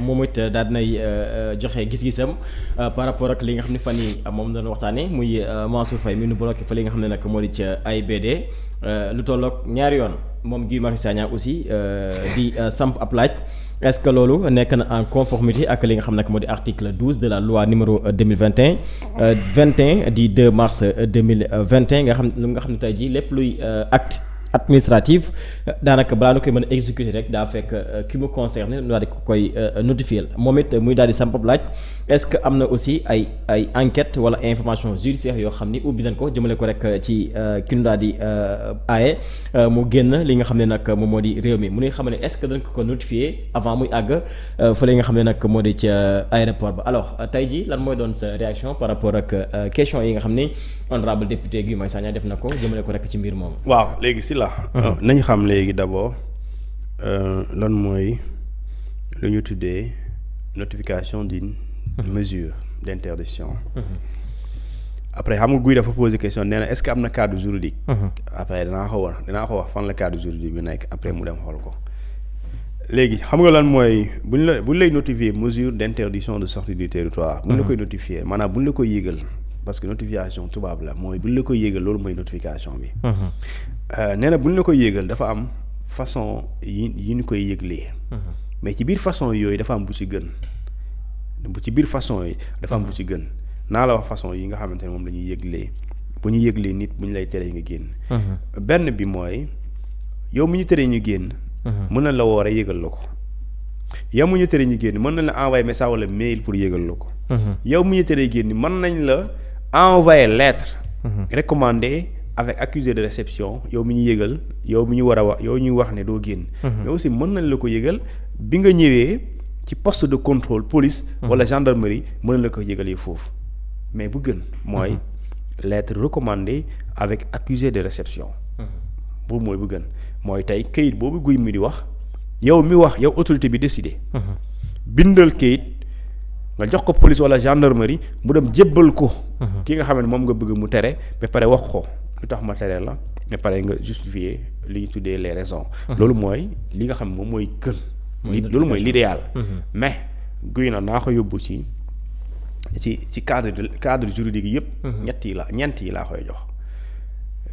moom it daal dinay joxe gis-gisam par rapport ak li nga xam ne fan yi moom doon waxtaanee muy Mansour Faye mi nu bloqué fa li nga xam ne nag moo di ca AIBD lu tolloog ñaari yoon moom Guy Marius Sagna aussi di samp ab laaj est-ce que loolu nekk na en conformité ak li nga xam nag moo di article 12 de la loi numéro 2021 21 du 2 mars 2021 nga xam ne tey jii lépp luy acte administratif daanaka balaa nu koy mën a exécuter rek daa fekk ki mu concerné nu daal di ko koy notifier moom it muy daal di samp laaj est-ce que am na aussi ay enquête wala information judiciaire yoo xam ni ubbi nañ ko jëmale ko rek ci ki nu daal di aaye mu génn li nga xam ne nag moom moo di réew mi mu nuy xam ne est-ce que dañ ko notifier avant muy àgg fa li nga xam ne nag moo di ca aéroport ba alors tey jii lan mooy doon sa réaction par rapport ak question yi nga xam ni honorable député Guy Marius Sagna def na ko jëmale ko rek ci mbir moomu. waaw léegi si nañu xam léegi d'abord lan mooy lu ñu tuddee notification d'une mesure d'interdiction. Après xam nga Guy dafa poser question nee na est-ce que am na cadre juridique. après dinaa ko wax fan la cadre juridique bi nekk après mu dem xool ko. léegi xam nga lan mooy bu ñu lay notifier mesure d'interdiction de sortie du territoire. bu ñu la koy notifier maanaam bu ñu la koy yëgal parce que notification tubaab la mooy bu ñu la koy yëgal loolu mooy notification bi. nee na bu ñu la koy yëgal dafa am façon yi ñu koy yëglee. mais ci biir façon yooyu dafa am bu ci gën. Naa la wax façon yi nga xamante ne moom la ñuy yëglee bu ñu yëglee nit bu ñu lay teree nga génn. benn bi mooy yow mi ñu teree ñu génn. mën na la woo rek yëgal la ko. yow mi ñu teree ñu génn mën nañ la envoyer message wala mail pour yëgal la ko. yow mi ñu teree génn mën nañ la envoyer lettre. recommandée avec accusé de réception yow mi ñu yëgal yow mi ñu war a wax yow ñu wax ne doo génn. mais aussi mën nañ la ko yëgal bi nga ñëwee ci poste de contrôle police. wala gendarmerie mën nañ la ko yëgalee foofu. mais bu gën mooy lettre recommandée avec accusé de réception. boobu mooy bu gën mooy tey kayit boobu Guy mi di wax yow autorité bi décidé. bindal kayit nga jox ko police wala gendarmerie mu dem jébbal ko. ki nga xam ne moom nga bëgg mu tere ba pare wax ko lu tax ma tere la ba pare nga justifier li ñu tuddee les raisons. loolu mooy li nga xam ne moom mooy gën. loolu mooy l'idéal. mais Guy na naa ko yóbbu ci cadre juridique yëpp. ñeent yi laa koy jox.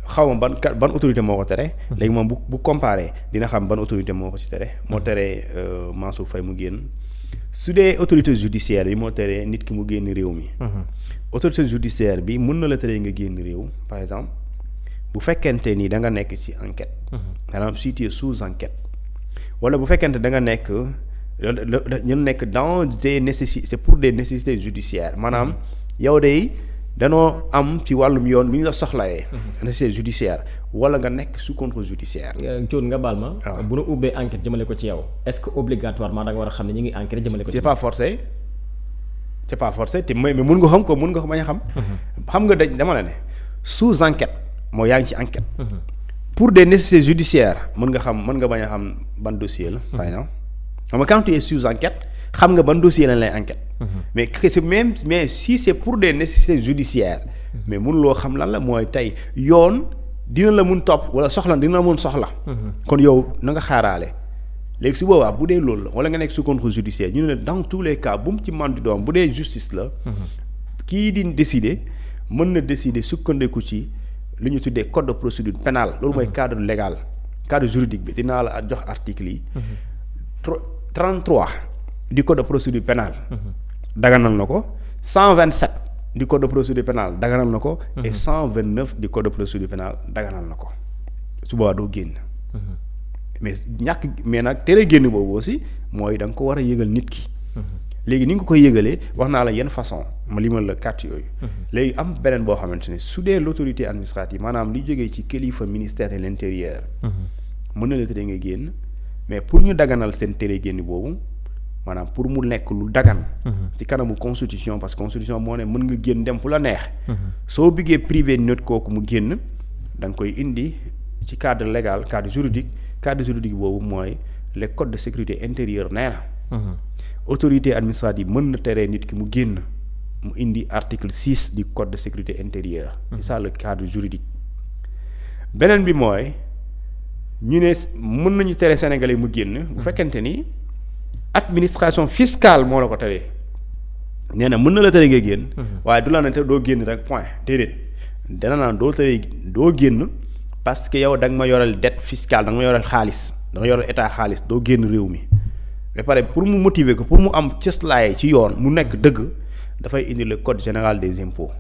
xaw ma ban autorité moo ko tere. léegi moom bu comparé dina xam ban autorité moo ko ci tere. moo teree Mansour Faye mu génn su dee autorité judiciaire bi moo teree nit ki mu génn réew mi. autorité judiciaire bi mën na la teree nga génn réew par exemple bu fekkente ni da nga nekk ci enquête. maanaam si tu es sous enquête. wala bu fekkente da nga nekk. ñu nekk dans des nécessités c'est pour des nécessités judiciaires maanaam yow de danoo am ci wàllum yoon lu ñu la soxlawee. nécessité judiciaire wala nga nekk sous contrôle judiciaire. Thion nga baal ma. bu nu ubbee enquête jëmale ko ci yow est-ce que obligatoirement da nga war a xam ne ñu ngi enquête jëmale ko ci. c'est pas forcé te mais mun nga ko bañ a xam. xam nga dama la ne sous enquête mooy yaa ngi ci enquête. pour des nécessités judiciaires mën nga bañ a xam ban dossier la. par exemple xam nga quand tu es sous enquête xam nga ban dossier lañ lay enquête. mais si c'est pour des nécessités judiciaires. mais mënuloo xam lan la mooy tey yoon dina la mun topp wala dina la mun soxla. kon yow na nga xaaraale. léegi su boobaa bu dee loolu la wala nga nekk sous contrôle judiciaire ñu ne dans tous les cas bu mu ci mën di doon bu dee justice la. kii di décider mën na décider sukkandiku ci li ñu tuddee code de procédure pénale. loolu mooy cadre légal cadre juridique bi dinaa la jox article yi. 33 du code de procédure pénale. daganal na ko 127 du code de procédure pénale daganal na ko. et 129 du code de procédure pénale daganal na ko su boobaa doo génn. mais nag tere génn boobu aussi mooy da nga ko war a yëgal nit ki. léegi ni nga ko koy yëgalee wax naa la yenn façon ma limal la carte yooyu. léegi am beneen boo xamante ne su dee l'autorité administrative maanaam li jógee ci kilifa ministère de l'intérieur. mën na la tere nga génn. mais pour ñu daganal seen tere génn boobu maanaam pour mu nekk lu dagan. ci kanamu constitution parce que constitution moo ne mën nga génn dem fu la neex. soo bëggee privé nit kooku mu génn da nga koy indi ci cadre légal cadre juridique boobu mooy les codes de sécurité intérieure nee na. autorité administrative mën na teree nit ki mu génn mu indi article 6 du code de sécurité intérieure. c'est ça le cadre juridique. beneen bi mooy. ñu ne mën nañu tere Sénégalais mu génn bu fekkente ni administration fiscale moo la ko teree nee na mën na la tere nga génn. waaye du la ne te doo génn rek point déedéet dana naan doo génn parce que yow da nga ma yoral dette fiscale da nga ma yoral xaalis da nga yoral état xaalis doo génn réew mi ba pare pour mu motiver ko pour mu am cëslaay ci yoon mu nekk dëgg dafay indi le code général des impôts.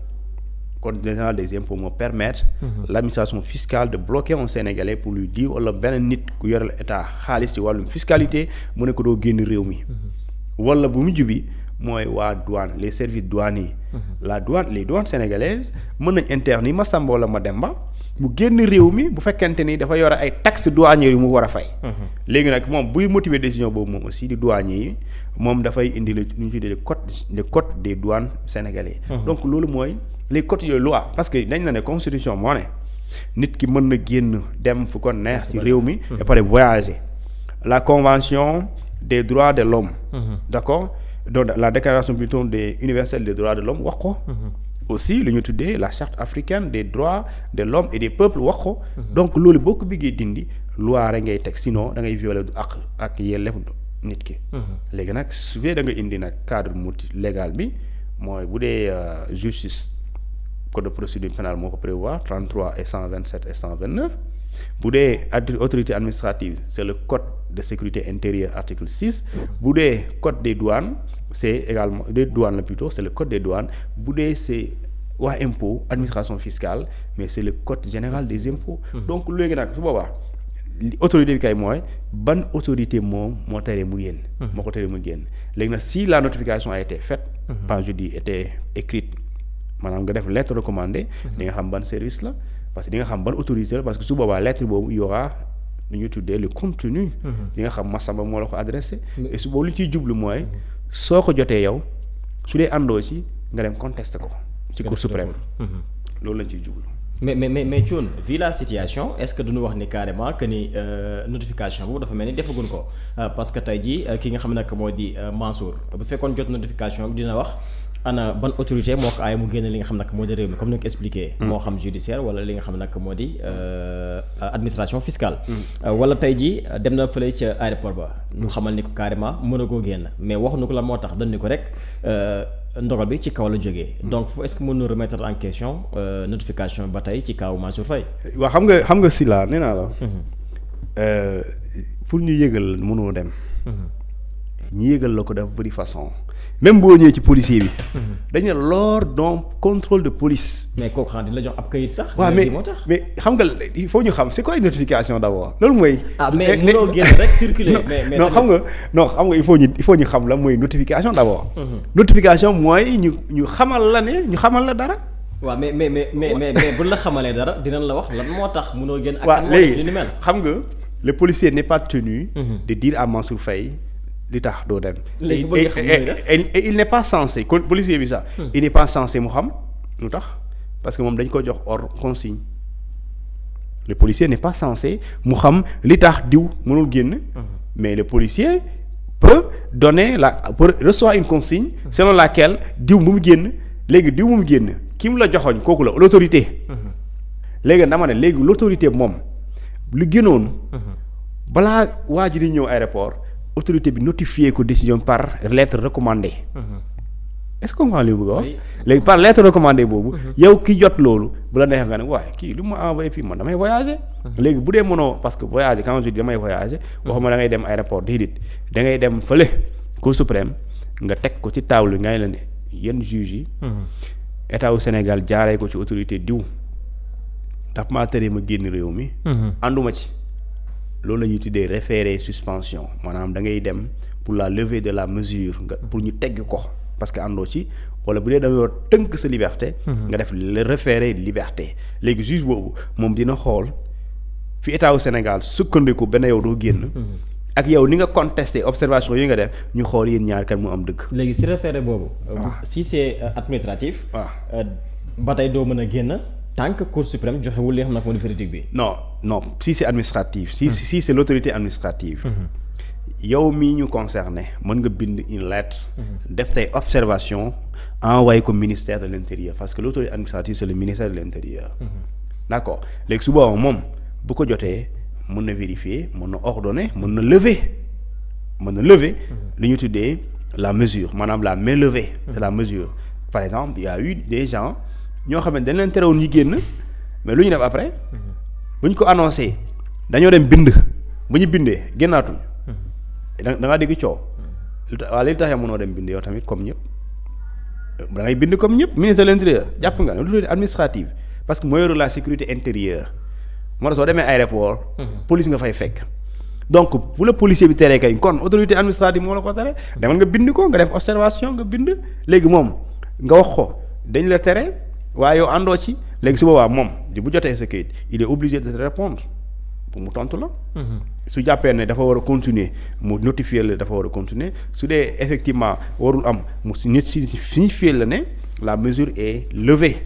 Code général des impôts moo permettre l'administration fiscale de bloquer un Sénégalais pour lui dire wala benn nit ku yoral état xaalis ci wàllum fiscalité mu ne ko doo génn réew mi wala bu mujj bi mooy waa douane les services douaniers la douane les douanes sénégalaises mën nañ interdire Massamba wala Mademba mu génn réew mi bu fekkente ni dafa yore ay taxes douanières yu mu war a fay léegi nag moom buy motiver décision boobu moom aussi di douanier yi moom dafay indi lu ñu tuddee le code des douanes sénégalais donc loolu mooy les codes yooyu loi parce que dañ na ne constitution moo ne nit ki mën na génn dem fu ko neex ci réew mi et pare voyager la convention des droits de l'homme d'accord donc la déclaration plutôt des universelle des droits de l'homme wax ko aussi lu ñu tuddee la charte africaine des droits de l'homme et des peuples wax ko donc loolu boo ko bëggee dindi loi rek ngay teg sinon da ngay violer du ak yelleef nit ki léegi nag su dee da nga indi nag cadre multi légal bi mooy bu dee justice code de procédure pénale moo ko prévoir 33 et 127 et 129 bu dee autorité administrative c'est le code de sécurité intérieure article 6 bu dee code des douanes c'est également des douanes la plutôt c'est le code des douanes bu dee c'est waa impôt administration fiscale mais c'est le code général des impôts donc léegi nag su boobaa autorité bi kay mooy ban autorité moo teree mu génn moo ko teree mu génn léegi nag si la notification a été faite pas je dis était écrite maanaam nga def lettre recommandée di nga xam ban service la parce que di nga xam ban autorité la parce que su boobaa lettre boobu y aura lu ñuy tuddee le contenu di nga xam Massamba moo la ko adressé et su boobu lu ñu ciy jublu mooy soo ko jotee yow su dee àndoo ci nga dem contester ko ci cour suprême loolu lañ ciy jublu mais Thioune vu la situation est-ce que duñu wax ni carrément que ni notification boobu dafa mel ni defaguñ ko parce que tey jii ki nga xam ne nag moo di Mansour bu fekkoon jot notification bi dina wax ana ban autorité moo ko aay mu génne li nga xam nag moo di réew mi comme ni nga ko expliqué moo xam judiciaire wala li nga xam nag moo di administration fiscale wala tey jii dem na fële ca aéroport ba ñu xamal ni ko carrément mën a koo génn mais waxuñu ko la moo tax dañ ni ko rek ndogal bi ci kaw la jógee donc est-ce que mën na remettre en question notification ba tey ci kaw Mansour Faye waaw xam nga si la nee naa la pour ñu yëgal mënoo dem ñu yëgal la ko def bëri façon même boo ñëwee ci policier bi dañu lors d'un contrôle de police mais kooku xam dina la jox ab kayit sax waaw mais moo tax mais xam nga il faut ñu xam c'est quoi une notification d'abord loolu mooy mais mënoo génn rek circuler mais non xam nga il faut ñu xam la mooy notification d'abord notification mooy ñu xamal la ne ñu xamal la dara waaw mais buñ la xamalee dara dinañ la wax lan moo tax mënoo génn ak waaw moo def li ni mel xam nga le policier n'est pas tenu de dire à Mansour Faye li tax doo dem et il n'est pas censé kon policier bi sax il n'est pas censé mu xam lu tax parce que moom dañ ko jox ordre consigne le policier n'est pas censé mu xam li tax diw mënul génn mais le policier peut recevoir une consigne selon laquelle diw mu génn léegi diw mu génn ki mu la joxoñ kooku la l'autorité léegi dama ne léegi l'autorité moom lu gënoon balaa waa ji di ñëw aéroport autorité bi notifié ko décision par lettre recommandée est-ce que comprend li bëgg a wax léegi par lettre recommandée boobu yow ki jot loolu bu la neexee nga ne waaye kii lu ma envoyé fii man damay voyager léegi bu dee mënoo parce que voyager quand je dis damay voyager waxuma da ngay dem aéroport déedéet da ngay dem fële cour suprême nga teg ko ci table ngay la ne yenn juges yi état wu Sénégal jaaree ko ci autorité diw daf maa tere ma génn réew mi ànduma ci loolu la ñuy tuddee référé suspension maanaam da ngay dem pour la levée de la mesure nga pour ñu tegg ko parce que àndoo ci wala bu dee da nga tënk sa liberté nga def le référé liberté léegi juge boobu moom dina xool fi état wu Sénégal sukkandiku benn yow doo génn ak yow ni nga contesté observation yi nga def ñu xool yéen ñaar kan mu am dëgg léegi si référé boobu si c'est administratif ba tey doo mën a génn tant que Cour suprême joxewul li nga xam nag moo di verdict bi non si c'est administratif si c'est l'autorité administrative yow mii ñu concerné mën nga bind une lettre def say observation envoyé ko ministère de l'intérieur parce que l'autorité administrative c'est le ministère de l'intérieur d'accord léegi su boobaa moom bu ko jotee mën na vérifier mën na ordonner mën na lever mën na lever li ñu tuddee la mesure maanaam la main levée c'est la mesure. Par exemple il y a eu des gens ñoo xam ne dañ leen terewoon ñu génn mais lu ñu def après bu ñu ko annoncé dañoo dem bind bu ñu bindee génnaatuñ da ngaa dégg coow waaw li tax mënoo dem bind yow tamit comme ñëpp da ngay bind comme ñëpp ministre de l'intérieur jàpp nga ne lu administrative parce que moo yor la sécurité intérieure moo tax soo demee aéroport police nga fay fekk donc bu la policier bi teree kay kon autorité administrative moo la ko tere demal nga bind ko nga def observation nga bind léegi moom nga wax ko dañ la tere waaye yow àndoo ci léegi su boobaa moom di bu jotee sa kayit il est obligé de te répondre pour mu tontu la. su jàppee ne dafa war a continuer mu notifier la dafa war a continuer su dee effectivement warul am mu signifier la ne la mesure est levée.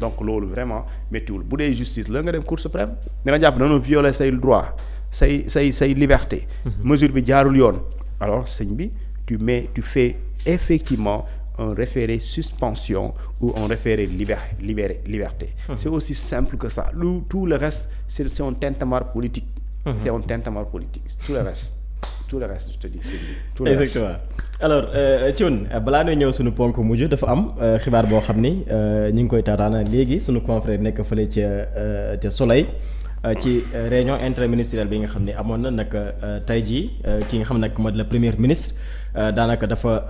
donc loolu vraiment méttiwul bu dee justice la nga dem cour suprême da nga jàpp dañoo violer say droit say liberté. mesure bi jaarul yoon alors sëñ bi tu fais effectivement un référé suspension ou un référé liberté. C'est aussi simple que ça. Tout le reste, c'est un tintamarre politique. C'est un tintamarre politique. Tout le reste, je te dis, c'est tout le exactement. Reste. Alors Thioune balaa ñuy ñëw suñu ponk mujj dafa am xibaar boo xam ni ñu ngi koy taataana léegi suñu confrère nekk fële ca Soleil ci réunion interministérielle bi nga xam ne amoon na nag tey jii ki nga xam nag moo di la premier ministre daanaka dafa